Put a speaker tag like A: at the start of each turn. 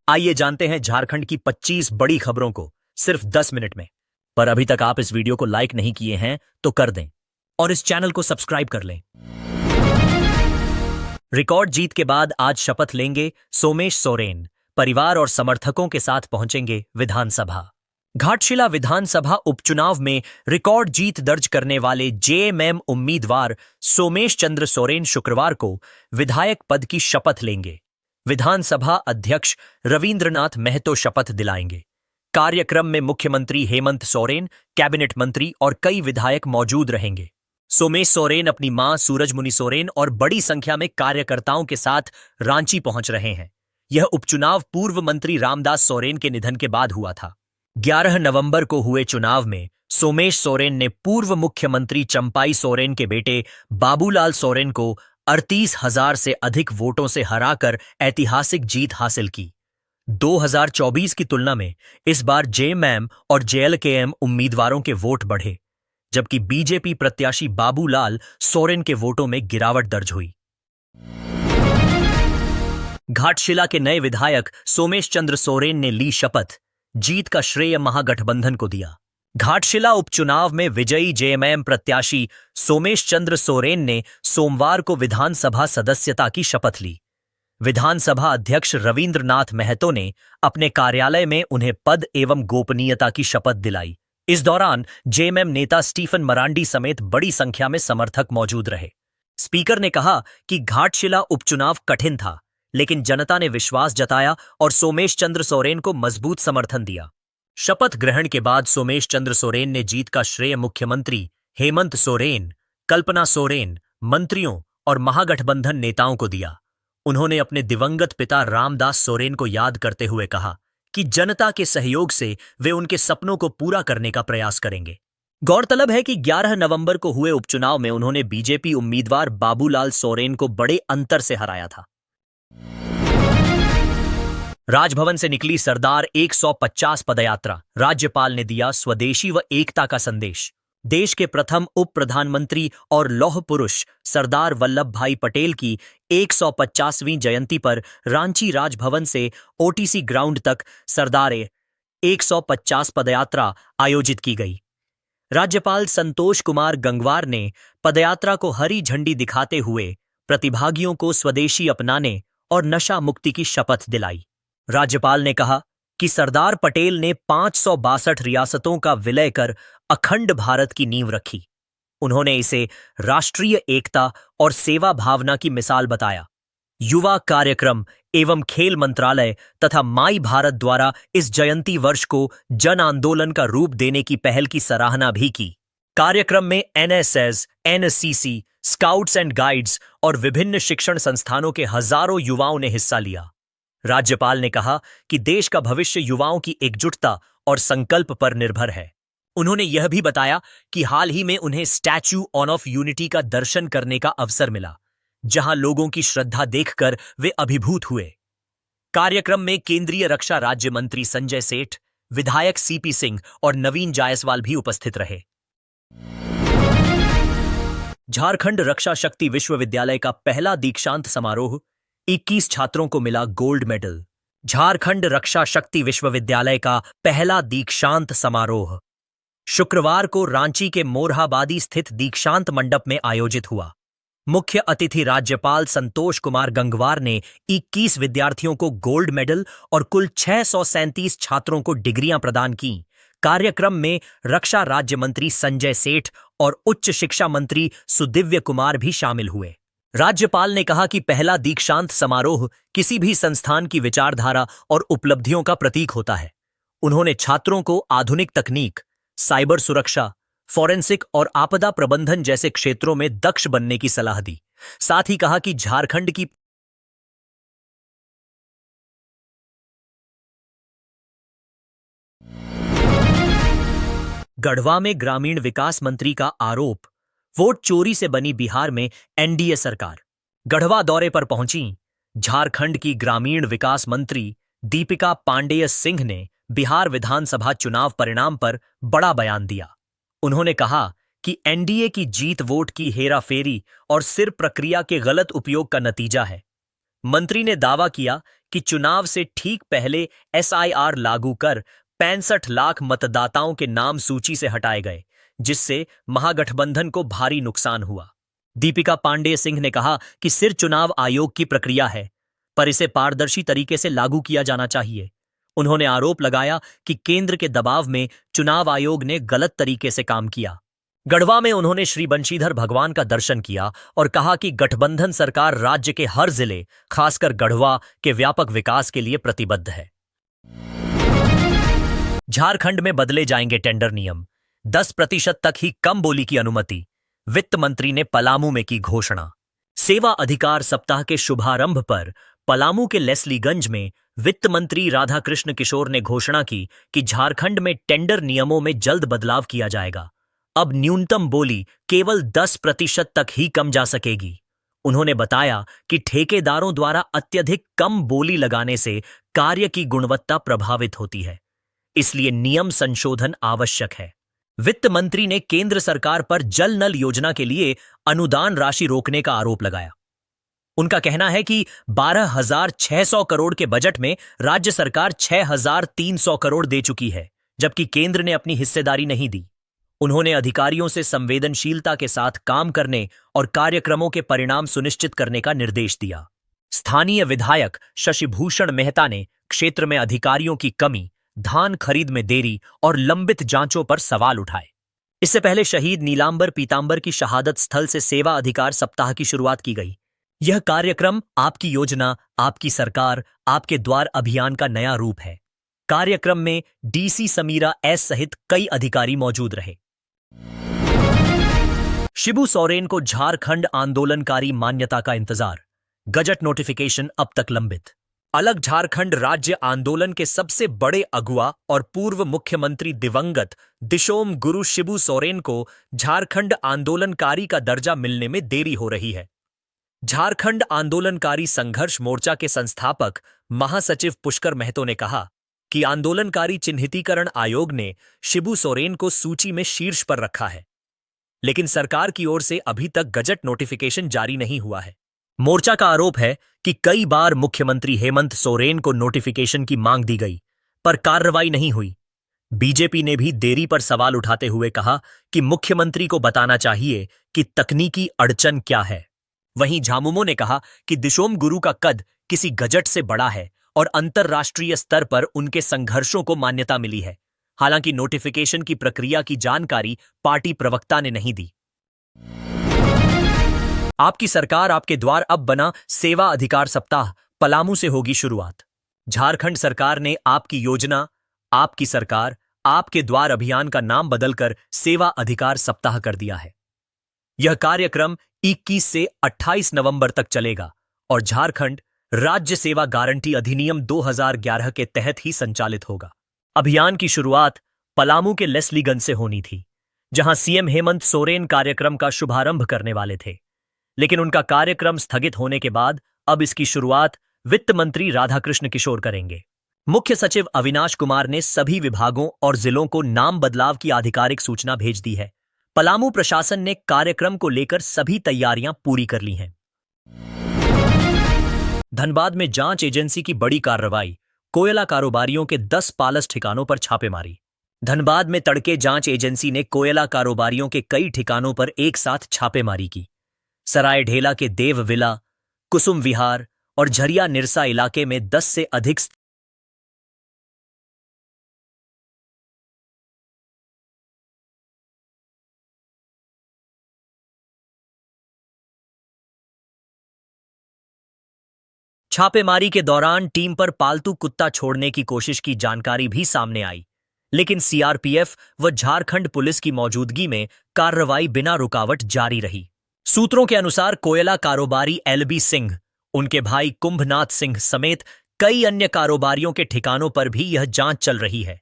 A: आइए जानते हैं झारखंड की 25 बड़ी खबरों को सिर्फ 10 मिनट में। पर अभी तक आप इस वीडियो को लाइक नहीं किए हैं तो कर दें और इस चैनल को सब्सक्राइब कर लें। रिकॉर्ड जीत के बाद आज शपथ लेंगे सोमेश सोरेन। परिवार और समर्थकों के साथ पहुंचेंगे विधानसभा। घाटशिला विधानसभा उपचुनाव में रिकॉर्ड जीत दर्ज करने वाले जेएमएम उम्मीदवार सोमेश चंद्र सोरेन शुक्रवार को विधायक पद की शपथ लेंगे। विधानसभा अध्यक्ष रविंद्रनाथ महतो शपथ दिलाएंगे। कार्यक्रम में मुख्यमंत्री हेमंत सोरेन, कैबिनेट मंत्री और कई विधायक मौजूद रहेंगे। सोमेश सोरेन अपनी मां सूरजमुनि सोरेन और बड़ी संख्या में कार्यकर्ताओं के साथ रांची पहुंच रहे हैं। यह उपचुनाव पूर्व मंत्री रामदास सोरेन के निधन के बाद हुआ था। 11 नवंबर को हुए चुनाव में सोमेश सोरेन ने पूर्व मुख्यमंत्री चंपाई सोरेन के बेटे बाबूलाल सोरेन को 38,000 से अधिक वोटों से हराकर ऐतिहासिक जीत हासिल की। 2024 की तुलना में इस बार जेएमएम और जेएलकेएम उम्मीदवारों के वोट बढ़े, जबकि बीजेपी प्रत्याशी बाबूलाल सोरेन के वोटों में गिरावट दर्ज हुई। घाटशिला के नए विधायक सोमेश चंद्र सोरेन ने ली शपथ। जीत का श्रेय महागठबंधन को दिया। घाटशिला उपचुनाव में विजयी जेएमएम प्रत्याशी सोमेश चंद्र सोरेन ने सोमवार को विधानसभा सदस्यता की शपथ ली। विधानसभा अध्यक्ष रविंद्रनाथ महतो ने अपने कार्यालय में उन्हें पद एवं गोपनीयता की शपथ दिलाई। इस दौरान जेएमएम नेता स्टीफन मरांडी समेत बड़ी संख्या में समर्थक मौजूद रहे। स्पीकर ने कहा कि घाटशिला उपचुनाव कठिन था, लेकिन जनता ने विश्वास जताया और सोमेश चंद्र सोरेन को मजबूत समर्थन दिया। शपथ ग्रहण के बाद सोमेश चंद्र सोरेन ने जीत का श्रेय मुख्यमंत्री हेमंत सोरेन, कल्पना सोरेन, मंत्रियों और महागठबंधन नेताओं को दिया। उन्होंने अपने दिवंगत पिता रामदास सोरेन को याद करते हुए कहा कि जनता के सहयोग से वे उनके सपनों को पूरा करने का प्रयास करेंगे। गौरतलब है कि 11 नवंबर को हुए उपचुनाव में उन्होंने बीजेपी उम्मीदवार बाबूलाल सोरेन को बड़े अंतर से हराया था। राजभवन से निकली सरदार 150 पदयात्रा। राज्यपाल ने दिया स्वदेशी व एकता का संदेश। देश के प्रथम उप प्रधानमंत्री और लौह पुरुष सरदार वल्लभ भाई पटेल की 150वीं जयंती पर रांची राजभवन से ओटीसी ग्राउंड तक सरदार 150 पदयात्रा आयोजित की गई। राज्यपाल संतोष कुमार गंगवार ने पदयात्रा को हरी झंडी दिखाते हुए प्रतिभागियों को स्वदेशी अपनाने और नशा मुक्ति की शपथ दिलाई। राज्यपाल ने कहा कि सरदार पटेल ने 562 रियासतों का विलय कर अखंड भारत की नींव रखी। उन्होंने इसे राष्ट्रीय एकता और सेवा भावना की मिसाल बताया। युवा कार्यक्रम एवं खेल मंत्रालय तथा माई भारत द्वारा इस जयंती वर्ष को जन आंदोलन का रूप देने की पहल की सराहना भी की। कार्यक्रम में NSS, NCC, scouts and guides और विभिन्न शिक्षण संस्थानों के हजारों युवाओं ने हिस्सा लिया। राज्यपाल ने कहा कि देश का भविष्य युवाओं की एकजुटता और संकल्प पर निर्भर है। उन्होंने यह भी बताया कि हाल ही में उन्हें स्टैच्यू ऑफ यूनिटी का दर्शन करने का अवसर मिला, जहां लोगों की श्रद्धा देखकर वे अभिभूत हुए। कार्यक्रम में केंद्रीय रक्षा राज्य मंत्री संजय सेठ, विधायक सीपी सिंह और नवीन जायसवाल भी उपस्थित रहे। झारखंड रक्षा शक्ति विश्वविद्यालय का पहला दीक्षांत समारोह। 21 छात्रों को मिला गोल्ड मेडल। झारखंड रक्षा शक्ति विश्वविद्यालय का पहला दीक्षांत समारोह शुक्रवार को रांची के मोरहाबादी स्थित दीक्षांत मंडप में आयोजित हुआ। मुख्य अतिथि राज्यपाल संतोष कुमार गंगवार ने 21 विद्यार्थियों को गोल्ड मेडल और कुल 637 छात्रों को डिग्रियां प्रदान की। कार्यक्रम में रक्षा राज्य मंत्री संजय सेठ और उच्च शिक्षा मंत्री सुदिव्य कुमार भी शामिल हुए। राज्यपाल ने कहा कि पहला दीक्षांत समारोह किसी भी संस्थान की विचारधारा और उपलब्धियों का प्रतीक होता है। उन्होंने छात्रों को आधुनिक तकनीक, साइबर सुरक्षा, फॉरेंसिक और आपदा प्रबंधन जैसे क्षेत्रों में दक्ष बनने की सलाह दी। साथ ही कहा कि झारखंड की गढ़वा में ग्रामीण विकास मंत्री का आरोप। वोट चोरी से बनी बिहार में एनडीए सरकार। गढ़वा दौरे पर पहुंची झारखंड की ग्रामीण विकास मंत्री दीपिका पांडेय सिंह ने बिहार विधानसभा चुनाव परिणाम पर बड़ा बयान दिया। उन्होंने कहा कि एनडीए की जीत वोट की हेराफेरी और सिर प्रक्रिया के गलत उपयोग का नतीजा है। मंत्री ने दावा किया कि चुनाव से ठीक पहले SIR लागू कर 65 लाख मतदाताओं के नाम सूची से हटाए गए, जिससे महागठबंधन को भारी नुकसान हुआ। दीपिका पांडेय सिंह ने कहा कि सिर्फ चुनाव आयोग की प्रक्रिया है, पर इसे पारदर्शी तरीके से लागू किया जाना चाहिए। उन्होंने आरोप लगाया कि केंद्र के दबाव में चुनाव आयोग ने गलत तरीके से काम किया। गढ़वा में उन्होंने श्री बंशीधर भगवान का दर्शन किया और कहा कि गठबंधन सरकार राज्य के हर जिले, खासकर गढ़वा के व्यापक विकास के लिए प्रतिबद्ध है। झारखंड में बदले जाएंगे टेंडर नियम, 10% तक ही कम बोली की अनुमति, वित्त मंत्री ने पलामू में की घोषणा। सेवा अधिकार सप्ताह के शुभारंभ पर पलामू के लेस्लीगंज में वित्त मंत्री राधाकृष्ण किशोर ने घोषणा की कि झारखंड में टेंडर नियमों में जल्द बदलाव किया जाएगा। अब न्यूनतम बोली केवल 10% तक ही कम जा सकेगी। उन्होंने बताया कि ठेकेदारों द्वारा अत्यधिक कम बोली लगाने से कार्य की गुणवत्ता प्रभावित होती है, इसलिए नियम संशोधन आवश्यक है। वित्त मंत्री ने केंद्र सरकार पर जल नल योजना के लिए अनुदान राशि रोकने का आरोप लगाया। उनका कहना है कि 12,600 करोड़ के बजट में राज्य सरकार 6,300 करोड़ दे चुकी है, जबकि केंद्र ने अपनी हिस्सेदारी नहीं दी। उन्होंने अधिकारियों से संवेदनशीलता के साथ काम करने और कार्यक्रमों के परिणाम सुनिश्चित करने का निर्देश दिया। स्थानीय विधायक शशिभूषण मेहता ने क्षेत्र में अधिकारियों की कमी, धान खरीद में देरी और लंबित जांचों पर सवाल उठाए। इससे पहले शहीद नीलांबर पीतांबर की शहादत स्थल से सेवा अधिकार सप्ताह की शुरुआत की गई। यह कार्यक्रम आपकी योजना, आपकी सरकार, आपके द्वार अभियान का नया रूप है। कार्यक्रम में DC समीरा S सहित कई अधिकारी मौजूद रहे। शिबू सोरेन को झारखंड आंदोलनकारी मान्यता का इंतजार, गजट नोटिफिकेशन अब तक लंबित। अलग झारखंड राज्य आंदोलन के सबसे बड़े अगुआ और पूर्व मुख्यमंत्री दिवंगत दिशोम गुरु शिबू सोरेन को झारखंड आंदोलनकारी का दर्जा मिलने में देरी हो रही है। झारखंड आंदोलनकारी संघर्ष मोर्चा के संस्थापक महासचिव पुष्कर महतो ने कहा कि आंदोलनकारी चिन्हितीकरण आयोग ने शिबू सोरेन को सूची में शीर्ष पर रखा है, लेकिन सरकार की ओर से अभी तक गजट नोटिफिकेशन जारी नहीं हुआ है। मोर्चा का आरोप है कि कई बार मुख्यमंत्री हेमंत सोरेन को नोटिफिकेशन की मांग दी गई, पर कार्रवाई नहीं हुई। बीजेपी ने भी देरी पर सवाल उठाते हुए कहा कि मुख्यमंत्री को बताना चाहिए कि तकनीकी अड़चन क्या है। वहीं झामुमो ने कहा कि दिशोम गुरु का कद किसी गजट से बड़ा है और अंतर्राष्ट्रीय स्तर पर उनके संघर्षों को मान्यता मिली है। हालांकि नोटिफिकेशन की प्रक्रिया की जानकारी पार्टी प्रवक्ता ने नहीं दी। आपकी सरकार आपके द्वार अब बना सेवा अधिकार सप्ताह पलामू से होगी शुरुआत। झारखंड सरकार ने आपकी योजना, आपकी सरकार, आपके द्वार अभियान का नाम बदलकर सेवा अधिकार सप्ताह कर दिया है। यह कार्यक्रम 21 से 28 नवंबर तक चलेगा और झारखंड राज्य सेवा गारंटी अधिनियम 2011 के तहत ही संचालित होगा। अभियान की शुरुआत पलामू के लेस्लीगंज से होनी थी, जहां सीएम हेमंत सोरेन कार्यक्रम का शुभारंभ करने वाले थे, लेकिन उनका कार्यक्रम स्थगित होने के बाद अब इसकी शुरुआत वित्त मंत्री राधाकृष्ण किशोर करेंगे। मुख्य सचिव अविनाश कुमार ने सभी विभागों और जिलों को नाम बदलाव की आधिकारिक सूचना भेज दी है। पलामू प्रशासन ने कार्यक्रम को लेकर सभी तैयारियां पूरी कर ली हैं। धनबाद में जांच एजेंसी की बड़ी कार्रवाई, कोयला कारोबारियों के 10 पालस ठिकानों पर छापेमारी। धनबाद में तड़के जांच एजेंसी ने कोयला कारोबारियों के कई ठिकानों पर एक साथ छापेमारी की। सराय ढेला के देव विला, कुसुम विहार और झरिया निरसा इलाके में 10 से अधिक छापेमारी के दौरान टीम पर पालतू कुत्ता छोड़ने की कोशिश की जानकारी भी सामने आई, लेकिन सीआरपीएफ व झारखंड पुलिस की मौजूदगी में कार्रवाई बिना रुकावट जारी रही। सूत्रों के अनुसार कोयला कारोबारी LB सिंह, उनके भाई कुंभनाथ सिंह समेत कई अन्य कारोबारियों के ठिकानों पर भी यह जांच चल रही है।